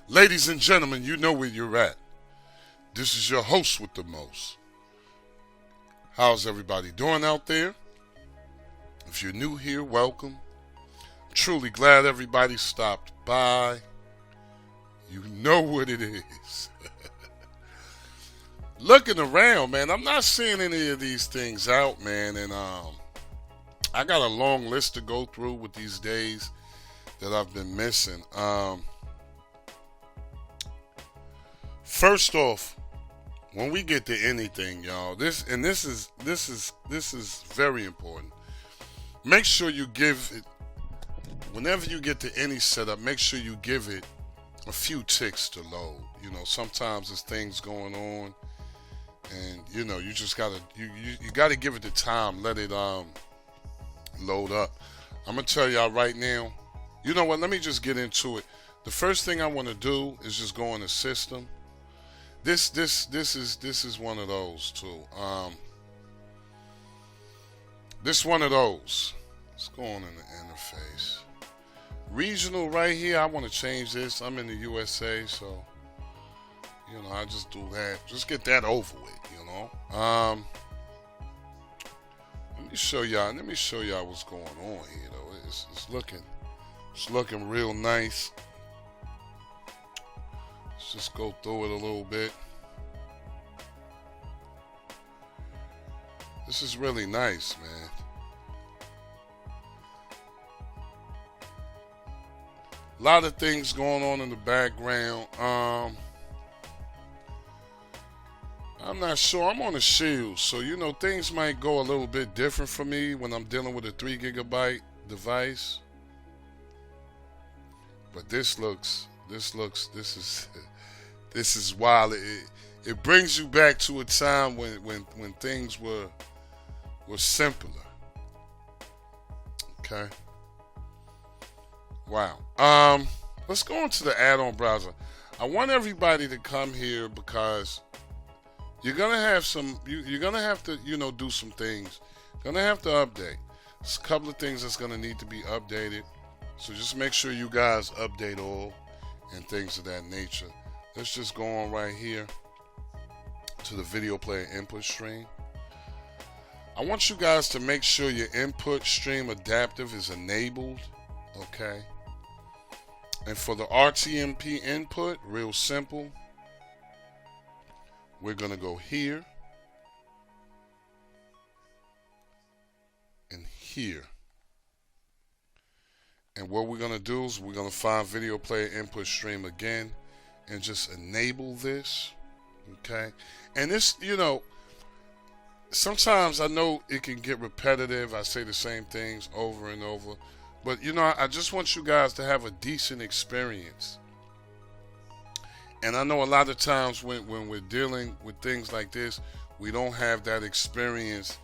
Ladies and gentlemen, you know where you're at. This is your host with the most. How's everybody doing out there? If you're new here, welcome. I'm truly glad everybody stopped by. You know what it is. Looking around, man, I'm not seeing any of these things out, man, and I got a long list to go through with these days that I've been missing. First off, when we get to anything, y'all, this is very important. Make sure you give it, whenever you get to any setup, make sure you give it a few ticks to load. You know, sometimes there's things going on, and you know, you just gotta you gotta give it the time, let it load up. I'm gonna tell y'all right now. You know what? Let me just get into it. The first thing I want to do is just go in the system. This is one of those too. This one of those. Let's go on in the interface. Regional right here. I want to change this. I'm in the USA, so you know I just do that. Just get that over with. You know. Let me show y'all. Let me show y'all what's going on here, though. It's looking real nice. Let's just go through it a little bit. This is really nice, man. A lot of things going on in the background. I'm not sure. I'm on a Shield, so you know things might go a little bit different for me when I'm dealing with a 3 gigabyte device. But this is wild. It brings you back to a time when things were simpler. Okay. Wow. Let's go into the add-on browser. I want everybody to come here because you're gonna have some. You're gonna have to, do some things. Gonna have to update. There's a couple of things that's gonna need to be updated. So just make sure you guys update all and things of that nature. Let's just go on right here to the video player input stream. I want you guys to make sure your input stream adaptive is enabled. Okay. And for the RTMP input, real simple. We're going to go here and here. And what we're going to do is we're going to find video player input stream again and just enable this. Okay. And this, sometimes I know it can get repetitive. I say the same things over and over. But, I just want you guys to have a decent experience. And I know a lot of times when we're dealing with things like this, we don't have that experience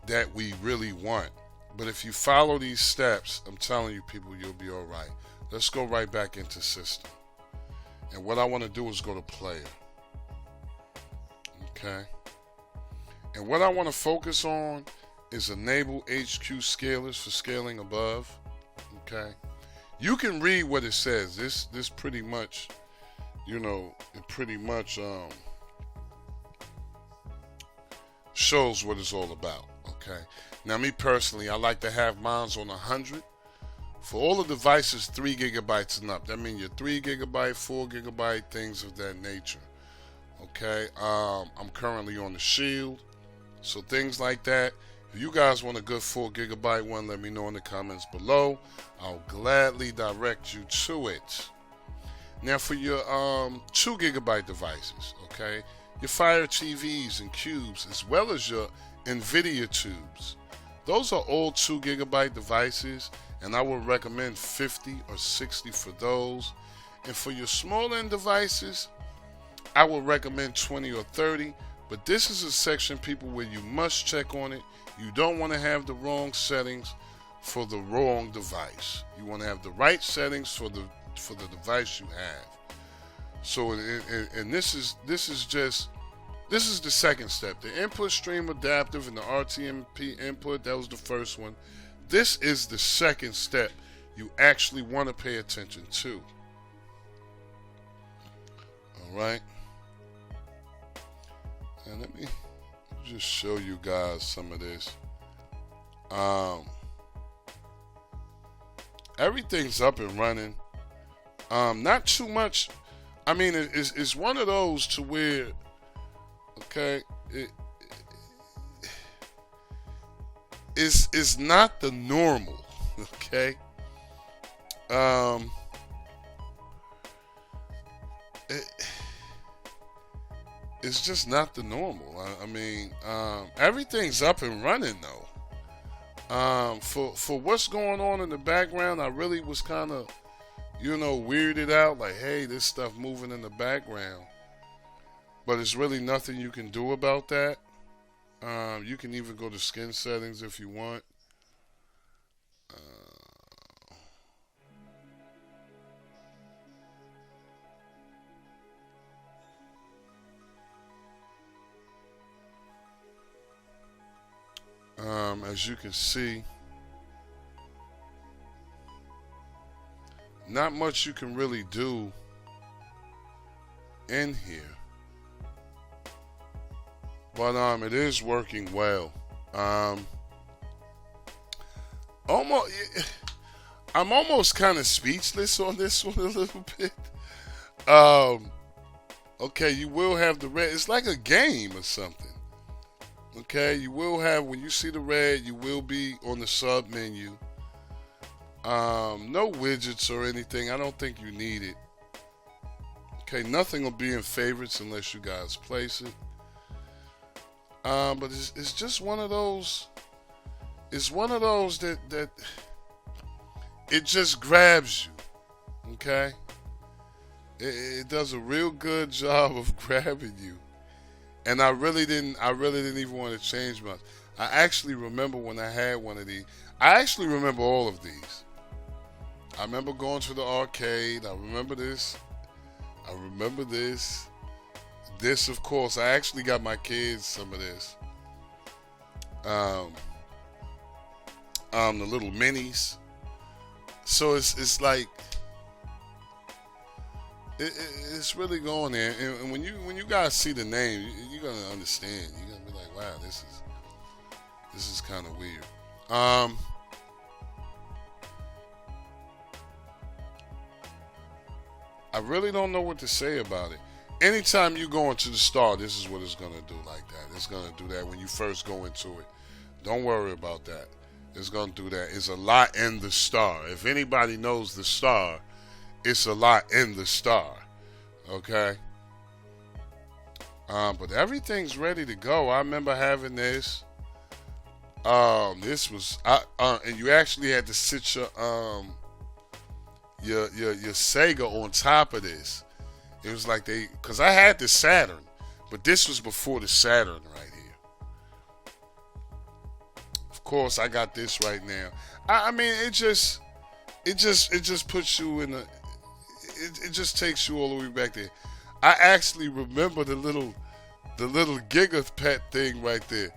that we really want. But if you follow these steps, I'm telling you people, you'll be all right. Let's go right back into system. And what I want to do is go to player. Okay. And what I want to focus on is enable HQ scalers for scaling above. Okay. You can read what it says. This pretty much, it pretty much shows what it's all about. Okay. Now, me personally, I like to have mine on 100. For all the devices, 3 gigabytes and up. That means your 3 gigabyte, 4 gigabyte, things of that nature. Okay. I'm currently on the Shield. So things like that. If you guys want a good 4 gigabyte one, let me know in the comments below. I'll gladly direct you to it. Now for your 2 gigabyte devices, okay, your Fire TVs and cubes, as well as your NVIDIA tubes, those are all 2 gigabyte devices, and I would recommend 50 or 60 for those. And for your small end devices, I would recommend 20 or 30. But this is a section, people, where you must check on it. You don't want to have the wrong settings for the wrong device. You want to have the right settings for the device you have. So, and this is the second step. The input stream adaptive and the RTMP input, that was the first one. This is the second step you actually want to pay attention to. All right. And let me just show you guys some of this. Um, Everything's up and running. Not too much. I mean, it's one of those to where, okay, it's not the normal, okay. Um, it, it's just not the normal. I mean, everything's up and running though. For what's going on in the background, I really was kind of, weirded out. Like, hey, this stuff moving in the background, but it's really nothing you can do about that. You can even go to skin settings if you want. As you can see, not much you can really do in here, but it is working well. Almost, I'm almost kind of speechless on this one a little bit. Okay, you will have the red. It's like a game or something. Okay, you will have, when you see the red, you will be on the sub menu. No widgets or anything. I don't think you need it. Okay, nothing will be in favorites unless you guys place it. But it's just one of those. It's one of those that it just grabs you. Okay, it does a real good job of grabbing you. And I really didn't even want to change much. I actually remember when I had one of these. I actually remember all of these. I remember going to the arcade. I remember this. I remember this. This, of course, I actually got my kids some of this. The little minis. So it's like it's really going there. And when you guys see the name, you're gonna understand. You're gonna be like, wow, this is kind of weird. I really don't know what to say about it. Anytime you go into the star, this is what it's gonna do like that. It's gonna do that when you first go into it. Don't worry about that. It's gonna do that. It's a lot in the star. If anybody knows the star, it's a lot in the star. Okay. But everything's ready to go. I remember having this. This was and you actually had to sit your Sega on top of this. It was like because I had the Saturn, but this was before the Saturn right here. Of course, I got this right now. I mean, it just puts you in a. It just takes you all the way back there. I actually remember the little Giga Pet thing right there.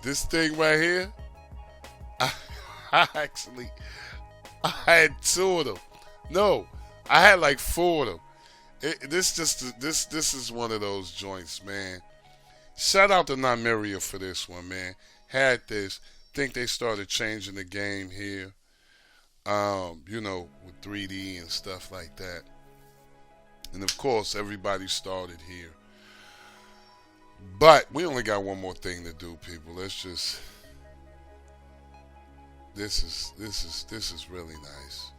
This thing right here. I had 2 of them. No, I had like 4 of them. This is one of those joints, man. Shout out to Nymeria for this one, man. Had this. Think they started changing the game here. With 3D and stuff like that. And of course, everybody started here. But we only got one more thing to do, people. Let's just. This is really nice.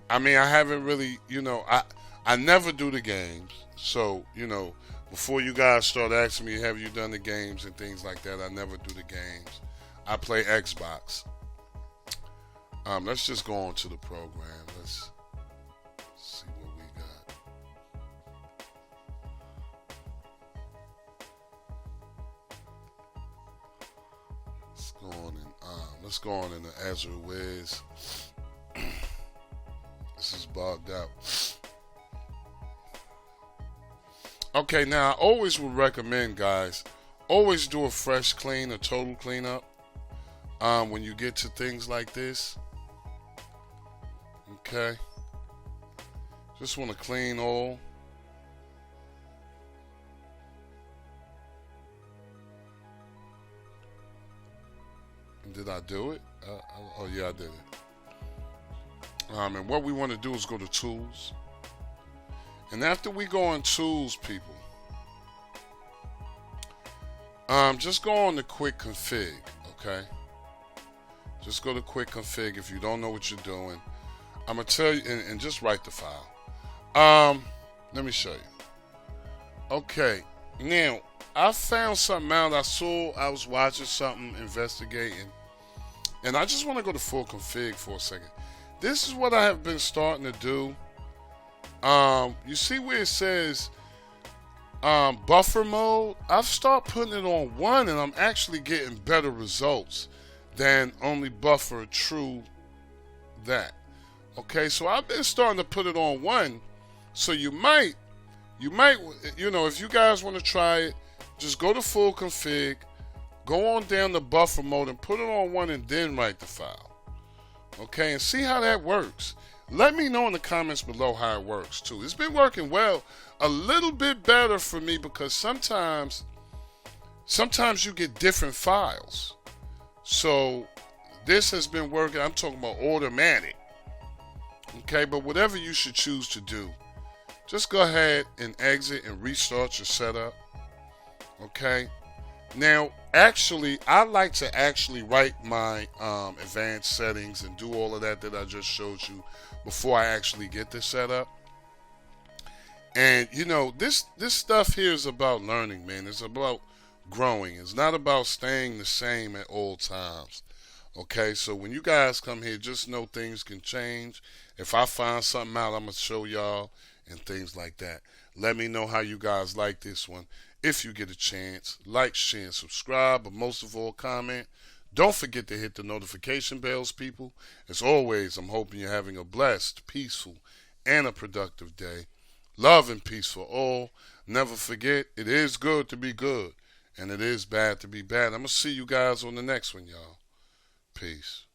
I mean, I haven't really, I never do the games. So, before you guys start asking me, have you done the games and things like that, I never do the games. I play Xbox. Let's just go on to the program. Let's see what we got. Let's go on in the Azure Wiz. This is bogged out. Okay, now I always would recommend, guys, always do a fresh clean, a total cleanup. When you get to things like this. Okay. Just want to clean all. Did I do it? Oh yeah, I did it. And what we want to do is go to tools. And after we go on tools, people, just go on the quick config, okay? Just go to quick config if you don't know what you're doing. I'm gonna tell you, and just write the file. Let me show you. Okay, now I found something out. I was watching something, investigating, and I just want to go to full config for a second. This is what I have been starting to do. You see where it says buffer mode? I've started putting it on 1, and I'm actually getting better results than only buffer true that. Okay, so I've been starting to put it on 1. So you might, if you guys want to try it, just go to full config, go on down to buffer mode and put it on 1 and then write the file. Okay, and see how that works. Let me know in the comments below how it works too. It's been working well, a little bit better for me because sometimes you get different files. So this has been working. I'm talking about automatic. Okay, but whatever you should choose to do, just go ahead and exit and restart your setup. Okay. Now, actually, I like to actually write my advanced settings and do all of that I just showed you before I actually get this set up. And this stuff here is about learning, man. It's about growing. It's not about staying the same at all times. Okay, so when you guys come here, just know things can change. If I find something out, I'm gonna show y'all and things like that. Let me know how you guys like this one. If you get a chance, like, share, and subscribe, but most of all, comment. Don't forget to hit the notification bells, people. As always, I'm hoping you're having a blessed, peaceful, and a productive day. Love and peace for all. Never forget, it is good to be good, and it is bad to be bad. I'm going to see you guys on the next one, y'all. Peace.